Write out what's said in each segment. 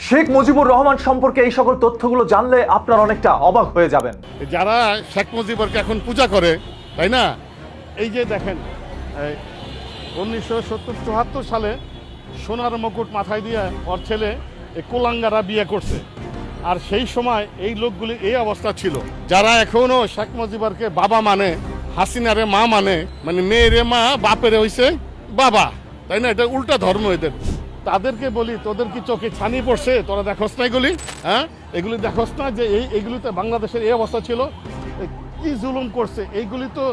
শেখ মুজিবুর রহমান সম্পর্কে এই সকল তথ্যগুলো জানলে আপনার অনেকটা অবাক হয়ে যাবেন। যারা শেখ মুজিবুরকে এখন পূজা করে, তাই না, এই যে দেখেন 1974 সালে সোনার মুকুট মাথায় দিয়ে ওর ছেলে কোলাঙ্গারা বিয়ে করছে। আর সেই সময় এই লোকগুলি এই অবস্থা ছিল। যারা এখনো শেখ মুজিবুরকে বাবা মানে, হাসিনারে মা মানে, মানে মেয়েরে মা বাপেরে হইছে বাবা, তাই না, এটা উল্টা ধর্ম এদের। তাদেরকে বলি, তোদের কি চোখে ছানি পড়ছে? তোরা দেখোস না এগুলি? হ্যাঁ, এগুলি দেখোস না যে এইগুলিতে বাংলাদেশের এই অবস্থা ছিল? কি জুলুম করছে! এইগুলি তো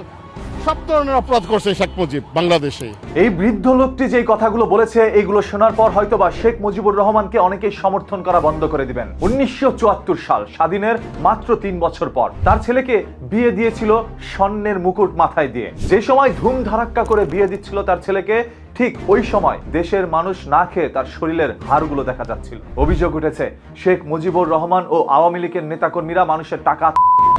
সব ধরনের অপরাধ করছে শেখ মুজিব বাংলাদেশে। এই বৃদ্ধ লোকটি যে কথাগুলো বলেছে, এইগুলো শোনার পর হয়তোবা শেখ মুজিবুর রহমানকে অনেকেই সমর্থন করা বন্ধ করে দিবেন। 1974 সাল, স্বাধীনের মাত্র 3 বছর পর তার ছেলেকে বিয়ে দিয়েছিল স্বর্ণের মুকুট মাথায় দিয়ে। যে সময় ধুম ধারাক্কা করে বিয়ে দিচ্ছিল তার ছেলেকে, ঠিক ওই সময় দেশের মানুষ না খেয়ে তার শরীরের হাড়গুলো দেখা যাচ্ছিল। অভিযোগ উঠেছে শেখ মুজিবুর রহমান ও আওয়ামী লীগের নেতাকর্মীরা মানুষের টাকা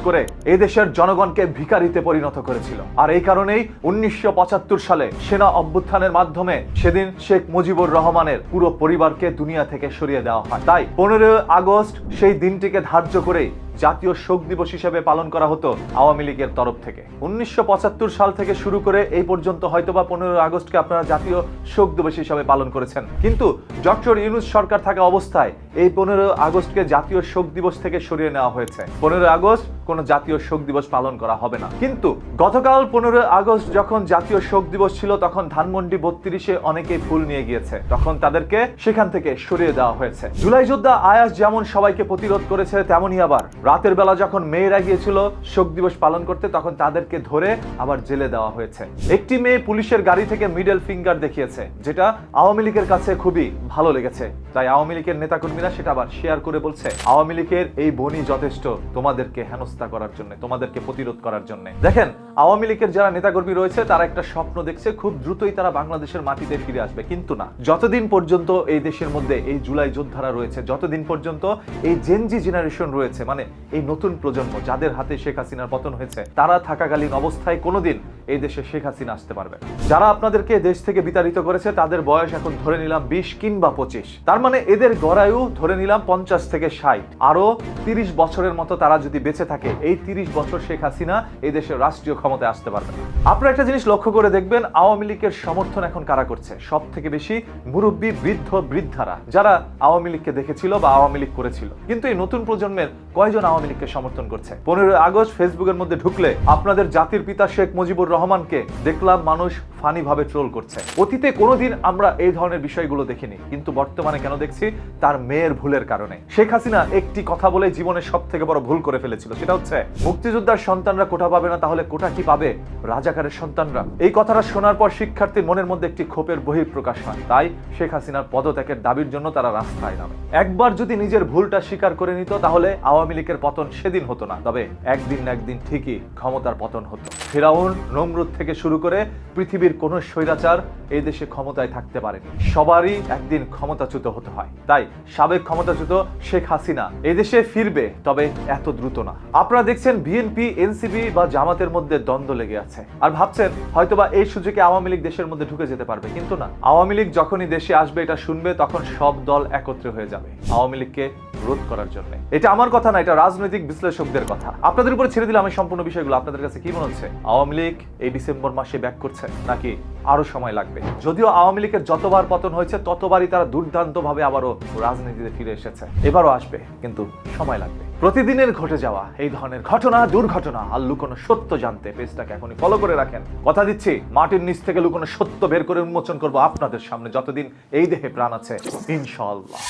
করে এই দেশের জনগণকে ভিখারিতে পরিণত করেছিল। আর এই কারণেই 1975 সালে সেনা অভ্যুত্থানের মাধ্যমে সেদিন শেখ মুজিবুর রহমানের পুরো পরিবারকে দুনিয়া থেকে সরিয়ে দেওয়া হয়। তাই 15 আগস্ট সেই দিনটিকে ধার্য করে জাতীয় শোক দিবস হিসেবে পালন করা হতো আওয়ামী লীগের তরফ থেকে। 1975 সাল থেকে শুরু করে এই পর্যন্ত হয়তোবা 15 আগস্টকে আপনারা জাতীয় শোক দিবস হিসেবে পালন করেছেন, কিন্তু ডক্টর ইউনূস সরকার থাকা অবস্থায় এই 15 আগস্টকে জাতীয় শোক দিবস থেকে সরিয়ে নেওয়া হয়েছে। 15 আগস্ট কোনো জাতীয় শোক দিবস পালন করা হবে না। কিন্তু গতকাল 15 আগস্ট যখন জাতীয় শোক দিবস ছিল, তখন ধানমন্ডি 32-এ অনেকেই ফুল নিয়ে গিয়েছে, তখন তাদেরকে সেখান থেকে সরিয়ে দেওয়া হয়েছে। জুলাই যোদ্ধা আয়াস যেমন সবাইকে প্রতিরোধ করেছে, তেমনই আবার রাতের বেলা যখন মেয়েরা গিয়েছিল শোক দিবস পালন করতে, তখন তাদেরকে ধরে আবার জেলে দেওয়া হয়েছে। একটি মেয়ে পুলিশের গাড়ি থেকে মিডল ফিঙ্গার দেখিয়েছে, যেটা আওয়ামী লীগের কাছে খুবই ভালো লেগেছে। তাই আওয়ামী লীগের নেতাকর্মীরা সেটা আবার শেয়ার করে বলছে, আওয়ামী লীগের এই বনি যথেষ্ট তোমাদেরকে হেনস্থা করার জন্য, তোমাদেরকে প্রতিরোধ করার জন্য। দেখেন, আওয়ামী লীগের যারা নেতাকর্মী রয়েছে তারা একটা স্বপ্ন দেখছে, খুব দ্রুতই তারা বাংলাদেশের মাটিতে ফিরে আসবে। কিন্তু না, যতদিন পর্যন্ত এই দেশের মধ্যে এই জুলাই যোদ্ধারা রয়েছে, যতদিন পর্যন্ত এই জেনজি জেনারেশন রয়েছে, মানে এই নতুন প্রজন্ম যাদের হাতে শেখ হাসিনার পতন হয়েছে, তারা থাকাকালীন অবস্থায় কোনোদিন এই দেশে শেখ হাসিনা আসতে পারবে। যারা আপনাদেরকে দেশ থেকে বিতাড়িত করেছে তাদের বয়স এখন ধরে নিলাম 20 কিংবা 25, তার মানে এদের গড়ায়ু ধরে নিলাম 50 থেকে 60, আরো 30 বছরের মতো তারা যদি বেঁচে থাকে, এই 30 বছর শেখ হাসিনা এই দেশের রাষ্ট্রীয় ক্ষমতায় আসতে পারবে না। আপনারা একটা জিনিস লক্ষ্য করে দেখবেন, আওয়ামী লীগের সমর্থন এখন কারা করছে? সব থেকে বেশি মুরব্বী, বৃদ্ধ, বৃদ্ধারা, যারা আওয়ামী লীগকে দেখেছিল বা আওয়ামী লীগ করেছিল। কিন্তু এই নতুন প্রজন্মের কয়জন আওয়ামী লীগকে সমর্থন করছে? 15 আগস্ট ফেসবুকের মধ্যে ঢুকলে আপনাদের জাতির পিতা শেখ মুজিবুর রহমানকে দেখলাম মানুষ ফানি ভাবে ট্রোল করছে। অতীতে কোনোদিন আমরা এই ধরনের বিষয়গুলো দেখিনি, কিন্তু বর্তমানে কেন দেখছি? তার মেয়ের ভুলের কারণে। শেখ হাসিনা একটি কথা বলে জীবনের সব থেকে বড় ভুল করে ফেলেছিল, সেটা হচ্ছে মুক্তিযোদ্ধার সন্তানরা কোটা পাবে না, তাহলে কোটা কি পাবে রাজাকারের সন্তানরা? এই কথাটা শোনার পর শিক্ষার্থীর মনের মধ্যে একটি ক্ষোভের বহিঃপ্রকাশ হয়। তাই শেখ হাসিনার পদত্যাগের দাবির জন্য তারা রাস্তায় নামে। একবার যদি নিজের ভুলটা স্বীকার করে নিত, তাহলে আওয়ামী লীগের পতন সেদিন হতো না, তবে একদিন না একদিন ঠিকই ক্ষমতার পতন হতো। ফিরাউন, নমরুদ থেকে শুরু করে পৃথিবীর কোন স্বৈরাচার এই দেশে ক্ষমতায় থাকতে পারেনি। সবারই একদিন ক্ষমতাচ্যুত হতে হয়। তাই সাবেক ক্ষমতাচ্যুত শেখ হাসিনা এই দেশে ফিরবে, তবে এত দ্রুত না। আপনারা দেখছেন বিএনপি, এনসিপি বা জামাতের মধ্যে দ্বন্দ্ব লেগে আছে, আর ভাবছেন হয়তোবা এই সুযোগে আওয়ামী লীগ দেশের মধ্যে ঢুকে যেতে পারবে। কিন্তু না, আওয়ামী লীগ যখনই দেশে আসবে, এটা শুনবে, তখন সব দল একত্রে হয়ে যাবে আওয়ামী লীগকে রোধ করার জন্য। এটা আমার কথা না, এটা রাজনৈতিক বিশ্লেষকদের কথা। আপনাদের উপরে ছেড়ে দিলাম আমি সম্পূর্ণ বিষয়গুলো। আপনাদের কাছে কি মনে হচ্ছে? আওয়ামী লীগ এই ডিসেম্বর মাসে ব্যাক করছে নাকি আরো সময় লাগবে? যদিও আওয়ামী লীগের যতবার পতন হয়েছে ততবারই তারা দুর্দান্ত ভাবে আবারও রাজনীতিতে ফিরে এসেছে। এবারও আসবে, কিন্তু সময় লাগবে। প্রতিদিনের ঘটে যাওয়া এই ধরনের ঘটনা, দুর্ঘটনা আর লুকোনো সত্য জানতে পেজটাকে এখনই ফলো করে রাখেন। কথা দিচ্ছি, মাটির নিচ থেকে লুকোনো সত্য বের করে উন্মোচন করবো আপনাদের সামনে, যতদিন এই দেহে প্রাণ আছে, ইনশাআল্লাহ।